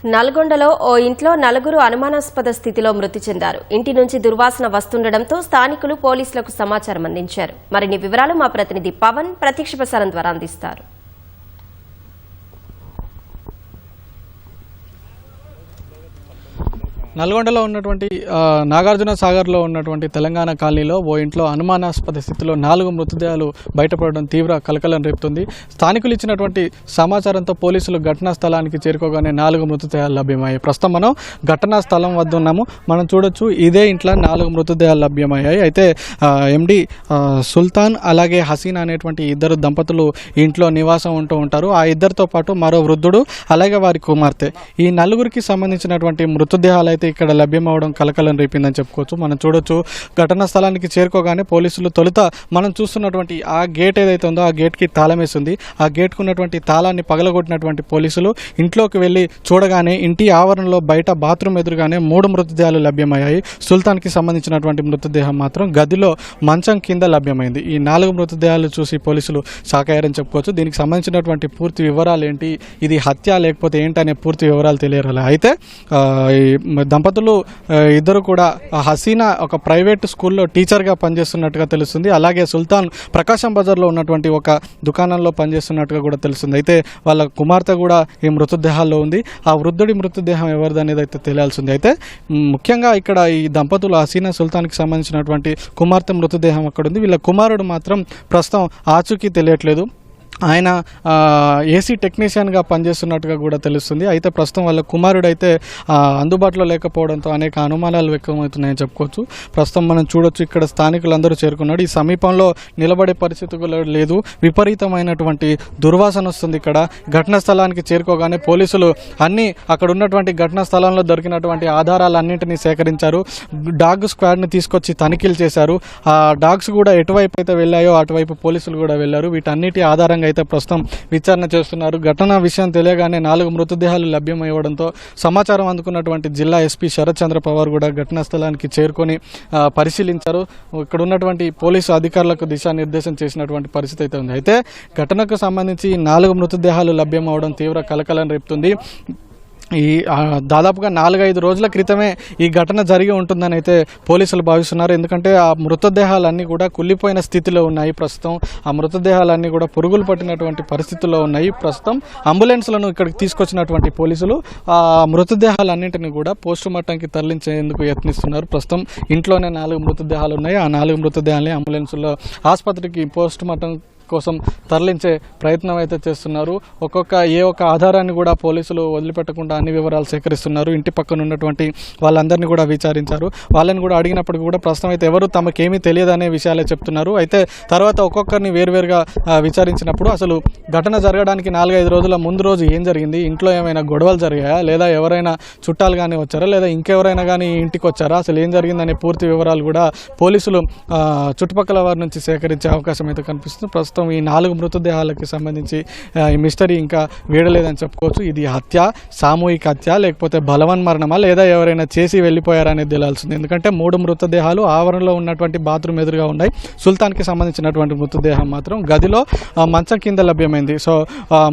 నల్గొండలో ఓ ఇంట్లో నలుగురు అనుమానాస్పద స్థితిలో మృతి చెందారు. ఇంటి నుంచి దుర్వాసన వస్తుండటంతో స్థానికులు పోలీసులకు సమాచారం అందించారు. మరిన్ని వివరాలు మా ప్రతినిధి పవన్ ప్రత్యక్ష ప్రసారం ద్వారా అందిస్తారు. నల్గొండలో ఉన్నటువంటి నాగార్జున సాగర్లో ఉన్నటువంటి తెలంగాణ కాలనీలో ఓ ఇంట్లో అనుమానాస్పద స్థితిలో 4 మృతదేహాలు బయటపడడం తీవ్ర కలకలం రేపుతుంది. స్థానికులు ఇచ్చినటువంటి సమాచారంతో పోలీసులు ఘటనా స్థలానికి చేరుకోగానే 4 మృతదేహాలు లభ్యమయ్యాయి. ప్రస్తుతం మనం ఘటనా స్థలం వద్ద ఉన్నాము. మనం చూడొచ్చు, ఇదే ఇంట్లో 4 మృతదేహాలు లభ్యమయ్యాయి. అయితే ఎండి సుల్తాన్ అలాగే హసీనా అనేటువంటి ఇద్దరు దంపతులు ఇంట్లో నివాసం ఉంటూ ఉంటారు. ఆ ఇద్దరితో పాటు మరో వృద్ధుడు అలాగే వారి కుమార్తె, ఈ నలుగురికి సంబంధించినటువంటి మృతదేహాలు అయితే ఇక్కడ లభ్యమవడం కలకలం రేపిందని చెప్పుకోవచ్చు. మనం చూడొచ్చు, ఘటనా స్థలానికి చేరుకోగానే పోలీసులు తొలుత మనం చూస్తున్నటువంటి ఆ గేట్ ఏదైతే ఉందో ఆ గేట్కి తాళం వేస్తుంది. ఆ గేట్కు ఉన్నటువంటి తాళాన్ని పగలగొట్టినటువంటి పోలీసులు ఇంట్లోకి వెళ్ళి చూడగానే ఇంటి ఆవరణలో బయట బాత్రూమ్ ఎదురుగానే 3 మృతదేహాలు లభ్యమయ్యాయి. సుల్తాన్కి సంబంధించినటువంటి మృతదేహం మాత్రం గదిలో మంచం కింద లభ్యమైంది. ఈ 4 మృతదేహాలు చూసి పోలీసులు షాక్ అయ్యారని చెప్పుకోవచ్చు. దీనికి సంబంధించినటువంటి పూర్తి వివరాలు ఏంటి, ఇది హత్య లేకపోతే ఏంటనే పూర్తి వివరాలు తెలియరాలి. అయితే దంపతులు ఇద్దరు కూడా హసీనా ఒక ప్రైవేట్ స్కూల్లో టీచర్గా పనిచేస్తున్నట్టుగా తెలుస్తుంది. అలాగే సుల్తాన్ ప్రకాశం బజార్లో ఉన్నటువంటి ఒక దుకాణంలో పనిచేస్తున్నట్టుగా కూడా తెలుస్తుంది. అయితే వాళ్ళ కుమార్తె కూడా ఈ మృతదేహాల్లో ఉంది. ఆ వృద్ధుడి మృతదేహం ఎవరిది అనేది అయితే తెలియాల్సింది. అయితే ముఖ్యంగా ఇక్కడ ఈ దంపతులు హసీనా సుల్తాన్కి సంబంధించినటువంటి కుమార్తె మృతదేహం అక్కడ ఉంది. వీళ్ళ కుమారుడు మాత్రం ప్రస్తుతం ఆచూకీ తెలియట్లేదు. ఆయన ఏసీ టెక్నీషియన్గా పనిచేస్తున్నట్టుగా కూడా తెలుస్తుంది. అయితే ప్రస్తుతం వాళ్ళ కుమారుడు అయితే అందుబాటులో లేకపోవడంతో అనేక అనుమానాలు వ్యక్తమవుతున్నాయని చెప్పుకోవచ్చు. ప్రస్తుతం మనం చూడొచ్చు, ఇక్కడ స్థానికులందరూ చేరుకున్నాడు. ఈ సమీపంలో నిలబడే పరిస్థితి కూడా లేదు. విపరీతమైనటువంటి దుర్వాసన వస్తుంది. ఇక్కడ ఘటనా స్థలానికి చేరుకోగానే పోలీసులు అక్కడ ఉన్నటువంటి ఘటనా స్థలంలో దొరికినటువంటి ఆధారాలన్నింటినీ సేకరించారు. డాగ్ స్క్వాడ్ని తీసుకొచ్చి తనిఖీలు చేశారు. ఆ డాగ్స్ కూడా ఎటువైపు అయితే వెళ్ళాయో అటువైపు పోలీసులు కూడా వెళ్ళారు. వీటన్నిటి ఆధారంగా అయితే ప్రస్తుతం విచారణ చేస్తున్నారు. ఘటన విషయం తెలియగానే 4 మృతదేహాలు లభ్యమయ్యడంతో సమాచారం అందుకున్నటువంటి జిల్లా ఎస్పీ శరత్ చంద్ర పవార్ కూడా ఘటనా స్థలానికి చేరుకొని పరిశీలించారు. ఇక్కడ ఉన్నటువంటి పోలీసు అధికారులకు దిశానిర్దేశం చేసినటువంటి పరిస్థితి అయితే ఉంది. అయితే ఘటనకు సంబంధించి 4 మృతదేహాలు లభ్యమవడం తీవ్ర కలకలం రేపుతుంది. ఈ దాదాపుగా 4-5 రోజుల క్రితమే ఈ ఘటన జరిగి ఉంటుందని అయితే పోలీసులు భావిస్తున్నారు. ఎందుకంటే ఆ మృతదేహాలన్నీ కూడా కుళ్ళిపోయిన స్థితిలో ఉన్నాయి. ప్రస్తుతం ఆ మృతదేహాలన్నీ కూడా పురుగులు పట్టినటువంటి పరిస్థితుల్లో ఉన్నాయి. ప్రస్తుతం అంబులెన్స్లను ఇక్కడికి తీసుకొచ్చినటువంటి పోలీసులు ఆ మృతదేహాలన్నింటినీ కూడా పోస్టుమార్టంకి తరలించేందుకు యత్నిస్తున్నారు. ప్రస్తుతం ఇంట్లోనే 4 మృతదేహాలు ఉన్నాయి. ఆ 4 మృతదేహాలని అంబులెన్స్లో ఆసుపత్రికి పోస్టుమార్టం కోసం తరలించే ప్రయత్నం అయితే చేస్తున్నారు. ఏ ఒక్క ఆధారాన్ని కూడా పోలీసులు వదిలిపెట్టకుండా అన్ని వివరాలు సేకరిస్తున్నారు. ఇంటి పక్కన ఉన్నటువంటి వాళ్ళందరినీ కూడా విచారించారు. వాళ్ళని కూడా అడిగినప్పటికీ కూడా ప్రస్తుతం అయితే ఎవరు తమకేమీ తెలియదనే విషయాలే చెప్తున్నారు. అయితే తర్వాత ఒక్కొక్కరిని వేరువేరుగా విచారించినప్పుడు అసలు ఘటన జరగడానికి 4-5 రోజుల ముందు రోజు ఏం జరిగింది, ఇంట్లో ఏమైనా గొడవలు జరిగాయా, లేదా ఎవరైనా చుట్టాలు కానీ వచ్చారా, లేదా ఇంకెవరైనా కానీ ఇంటికి వచ్చారా, అసలు ఏం జరిగిందనే పూర్తి వివరాలు కూడా పోలీసులు చుట్టుపక్కల వారి నుంచి సేకరించే అవకాశం అయితే కనిపిస్తుంది. ప్రస్తుతం ఈ 4 మృతదేహాలకు సంబంధించి ఈ మిస్టరీ ఇంకా వీడలేదని చెప్పుకోవచ్చు. ఇది హత్య, సామూహిక హత్య, లేకపోతే బలవన్మరణమా, లేదా ఎవరైనా చేసి వెళ్ళిపోయారనేది తెలియాల్సింది. ఎందుకంటే 3 మృతదేహాలు ఆవరణలో ఉన్నటువంటి బాత్రూమ్ ఎదురుగా ఉన్నాయి. సుల్తాన్కి సంబంధించినటువంటి మృతదేహం మాత్రం గదిలో మంచం కింద లభ్యమైంది. సో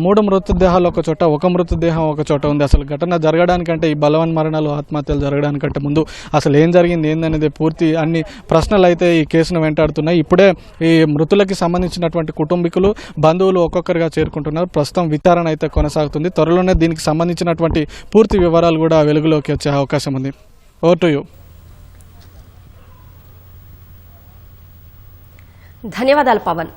3 మృతదేహాలు ఒక చోట, ఒక మృతదేహం ఒక చోట ఉంది. అసలు ఘటన జరగడానికంటే, ఈ బలవన్మరణాలు ఆత్మహత్యలు జరగడానికంటే ముందు అసలు ఏం జరిగింది ఏందనేది పూర్తి అన్ని ప్రశ్నలు అయితే ఈ కేసును వెంటాడుతున్నాయి. ఇప్పుడే ఈ మృతులకి సంబంధించినటువంటి కుటుంబీకులు, బంధువులు ఒక్కొక్కరుగా చేరుకుంటున్నారు. ప్రస్తుతం విచారణ అయితే కొనసాగుతుంది. త్వరలోనే దీనికి సంబంధించినటువంటి పూర్తి వివరాలు కూడా వెలుగులోకి వచ్చే అవకాశం ఉంది. Over to you. ధన్యవాదాలు పవన్.